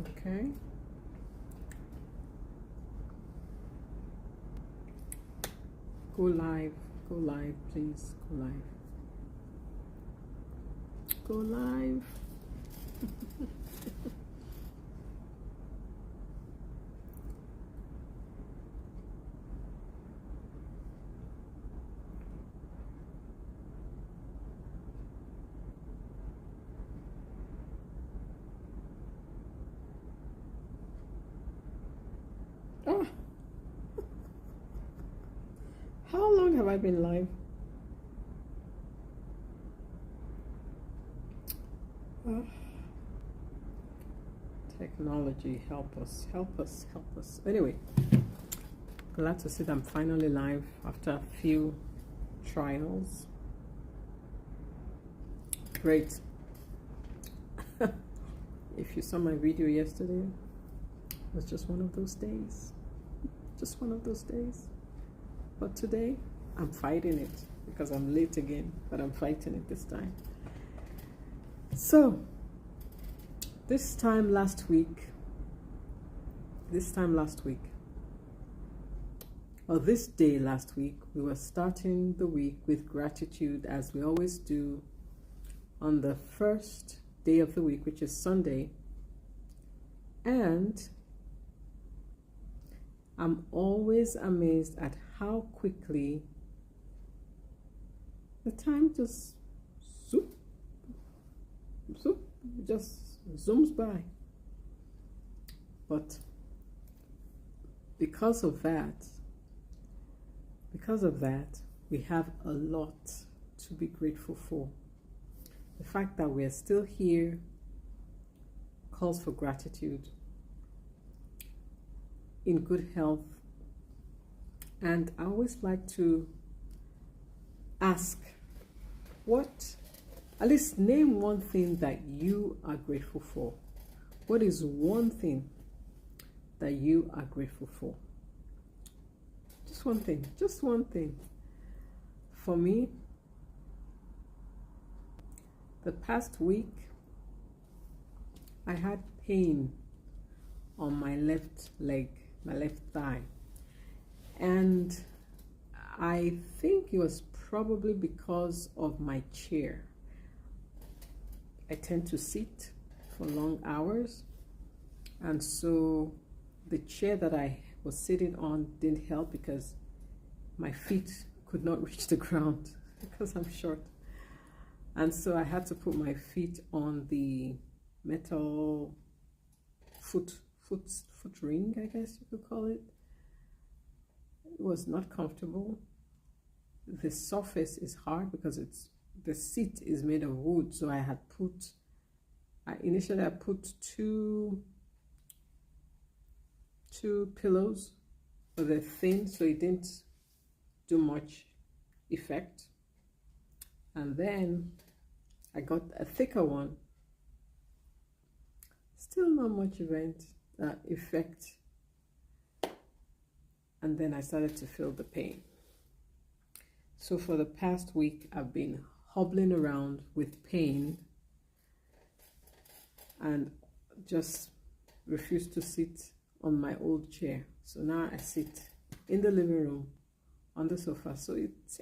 Okay. Go live. Go live, please. Go live. Go live. Oh, how long have I been live? Oh, technology, help us, help us, help us. Anyway, glad to see that I'm finally live after a few trials. Great. If you saw my video yesterday, it was just one of those days. Just one of those days. But today, I'm fighting it because I'm late again, but I'm fighting it this time. So, this time last week, or this day last week, we were starting the week with gratitude as we always do on the first day of the week, which is Sunday. And I'm always amazed at how quickly the time just zooms by. But because of that, we have a lot to be grateful for. The fact that we are still here calls for gratitude, in good health. And I always like to ask, at least name one thing that you are grateful for. What is one thing that you are grateful for? Just one thing. For me, the past week, I had pain on my left leg, my left thigh. And I think it was probably because of my chair. I tend to sit for long hours, and so the chair that I was sitting on didn't help because my feet could not reach the ground because I'm short. And so I had to put my feet on the metal foot ring, I guess you could call it. It was not comfortable. The surface is hard because the seat is made of wood. So initially I put two pillows, but they're thin, so it didn't do much effect. And then I got a thicker one. Still not much effect. And then I started to feel the pain. So for the past week, I've been hobbling around with pain and just refuse to sit on my old chair. So now I sit in the living room on the sofa.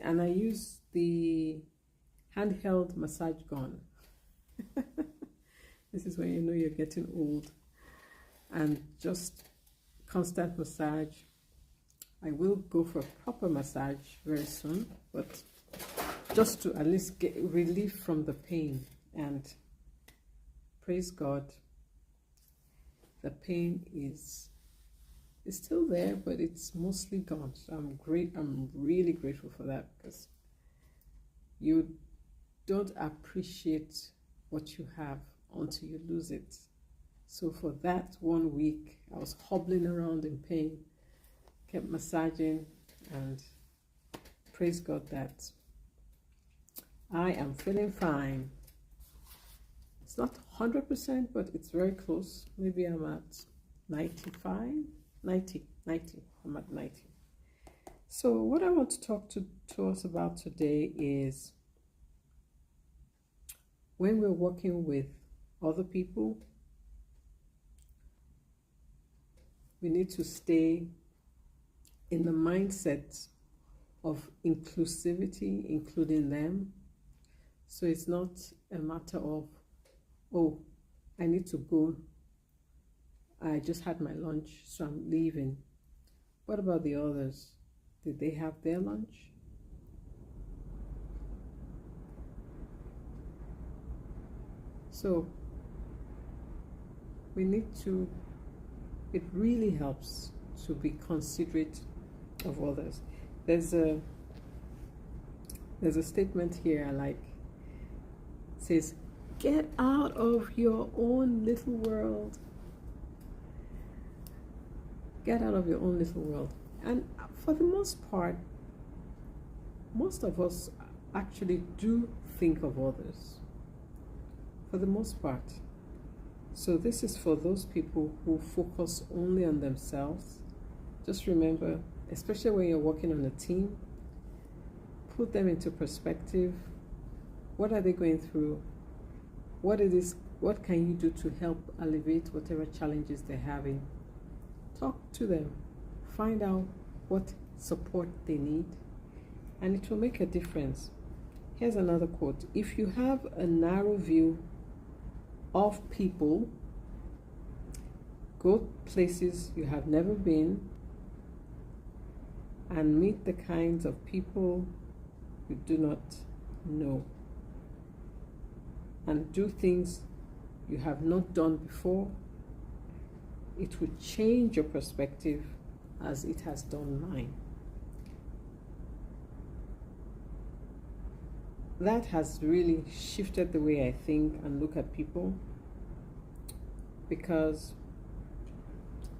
And I use the handheld massage gun. This is when you know you're getting old. And just constant massage. I will go for a proper massage very soon, but just to at least get relief from the pain. And praise God, the pain is still there, but it's mostly gone. So I'm really grateful for that, because you don't appreciate what you have until you lose it. So for that 1 week, I was hobbling around in pain, kept massaging, and praise God that I am feeling fine. It's not 100%, but it's very close. Maybe I'm at 95, 90. I'm at 90. So what I want to talk to us about today is when we're working with other people, we need to stay in the mindset of inclusivity, including them. So it's not a matter of, oh, I need to go. I just had my lunch, so I'm leaving. What about the others? Did they have their lunch? So we need to, it really helps to be considerate of others. There's a statement here I like. It says, get out of your own little world. Get out of your own little world. And for the most part, most of us actually do think of others. For the most part. So this is for those people who focus only on themselves. Just remember, especially when you're working on a team, put them into perspective. What are they going through? What can you do to help alleviate whatever challenges they're having? Talk to them. Find out what support they need, and it will make a difference. Here's another quote. If you have a narrow view of people, go places you have never been, and meet the kinds of people you do not know, and do things you have not done before. It will change your perspective as it has done mine. That has really shifted the way I think and look at people, because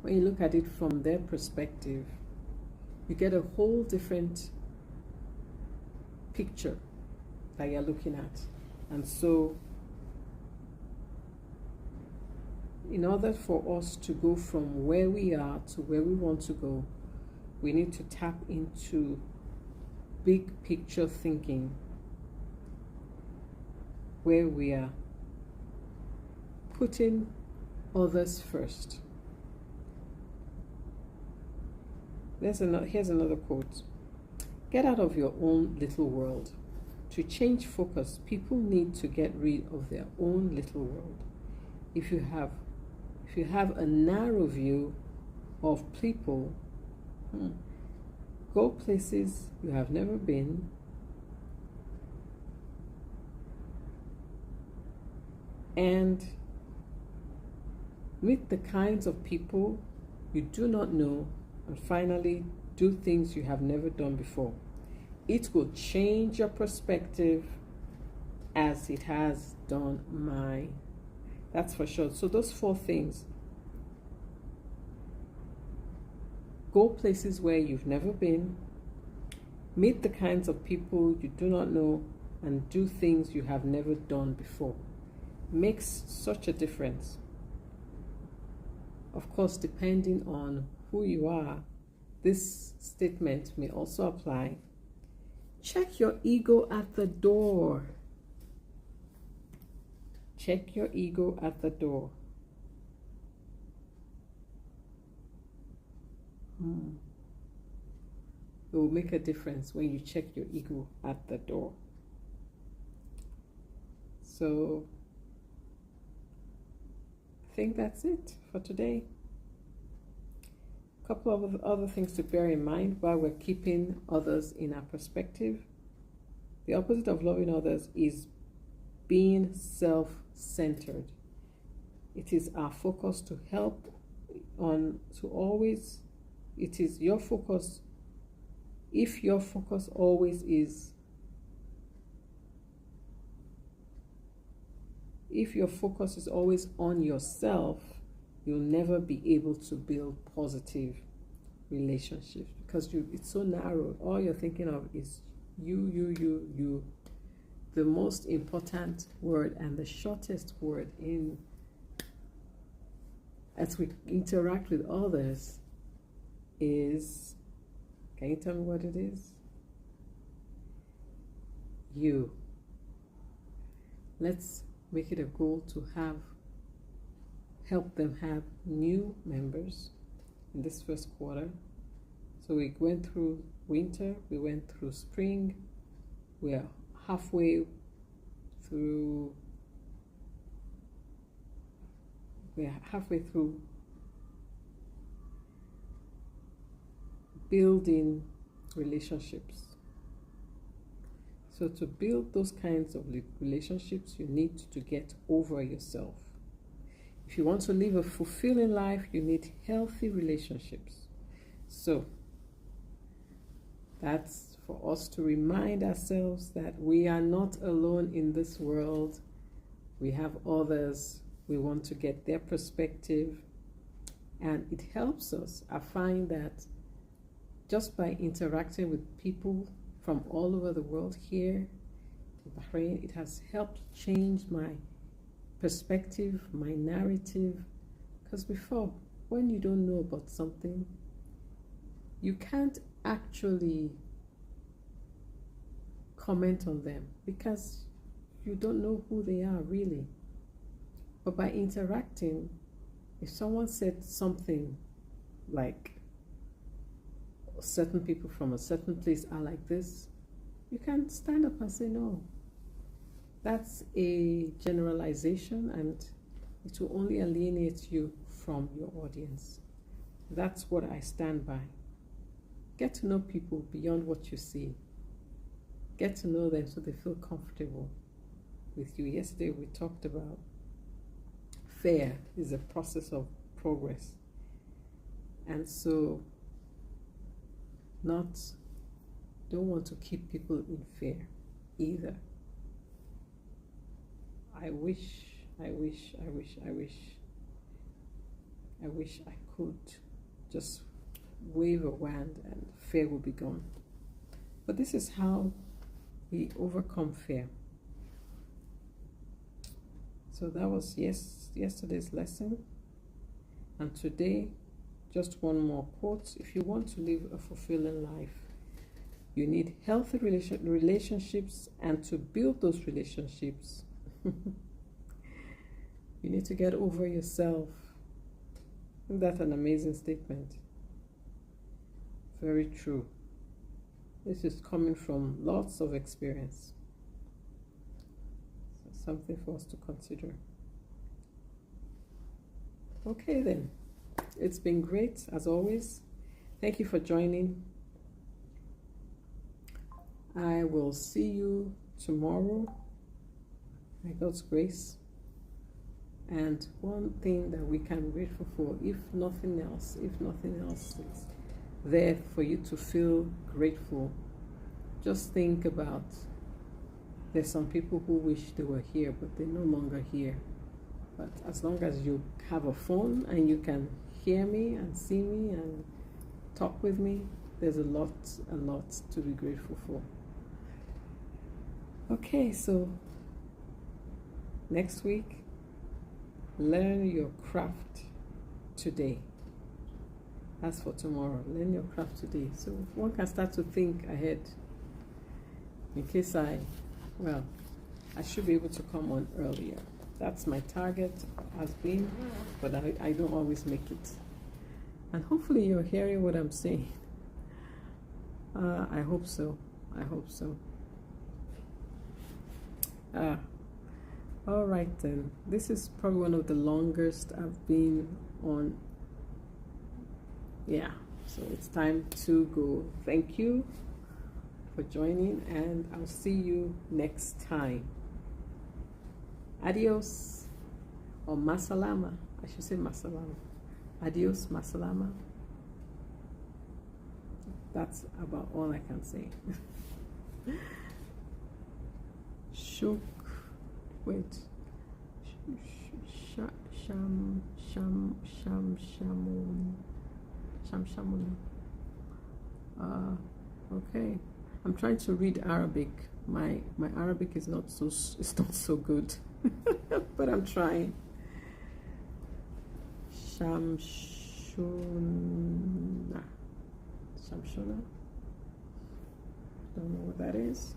when you look at it from their perspective, you get a whole different picture that you're looking at. And so in order for us to go from where we are to where we want to go, we need to tap into big picture thinking, where we are putting others first. Here's another quote. Get out of your own little world. To change focus, people need to get rid of their own little world. If you have a narrow view of people, go places you have never been, and meet the kinds of people you do not know, and finally do things you have never done before. It will change your perspective as it has done mine. That's for sure. So those 4 things. Go places where you've never been, meet the kinds of people you do not know, and do things you have never done before. Makes such a difference. Of course, depending on who you are, this statement may also apply. Check your ego at the door. Check your ego at the door. It will make a difference when you check your ego at the door. So I think that's it for today. A couple of other things to bear in mind while we're keeping others in our perspective. The opposite of loving others is being self-centered. It is our focus to help on, to always, it is your focus. If your focus always is, if your focus is always on yourself, you'll never be able to build positive relationships, because it's so narrow. All you're thinking of is you. The most important word and the shortest word in as we interact with others is, can you tell me what it is? You. Let's make it a goal to help them have new members, in this first quarter. So we went through winter, we went through spring, we're halfway through, building relationships. So to build those kinds of relationships, you need to get over yourself. If you want to live a fulfilling life, you need healthy relationships. So that's for us to remind ourselves that we are not alone in this world. We have others. We want to get their perspective. And it helps us. I find that just by interacting with people from all over the world here in Bahrain, it has helped change my perspective, my narrative. Because before, when you don't know about something, you can't actually comment on them because you don't know who they are really. But by interacting, if someone said something like certain people from a certain place are like this, you can stand up and say no. That's a generalization and it will only alienate you from your audience. That's what I stand by. Get to know people beyond what you see. Get to know them so they feel comfortable with you. Yesterday we talked about fear is a process of progress. And so don't want to keep people in fear either. I wish I could just wave a wand and fear will be gone. But this is how we overcome fear. So that was yesterday's lesson. And today, just one more quote. If you want to live a fulfilling life, you need healthy relationships, and to build those relationships, you need to get over yourself. Isn't that an amazing statement? Very true. This is coming from lots of experience. So something for us to consider. Okay then. It's been great as always. Thank you for joining. I will see you tomorrow by God's grace. And one thing that we can be grateful for, if nothing else is there for you to feel grateful, just think about there's some people who wish they were here, but they're no longer here. But as long as you have a phone and you can hear me and see me and talk with me, there's a lot to be grateful for. Okay, so next week, learn your craft today. As for tomorrow, learn your craft today. So one can start to think ahead. In case I should be able to come on earlier. That's my target, has been, but I don't always make it. And hopefully you're hearing what I'm saying. I hope so. All right then. This is probably one of the longest I've been on. Yeah, so it's time to go. Thank you for joining, and I'll see you next time. Adios, or masalama. I should say masalama. Adios, masalama. That's about all I can say. Shuk, wait. Shamun. Okay. I'm trying to read Arabic. My Arabic is not so good. But I'm trying. Shamshuna. Don't know what that is.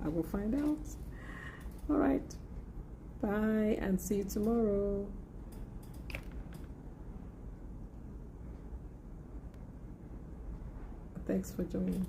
I will find out. All right. Bye and see you tomorrow. Thanks for joining.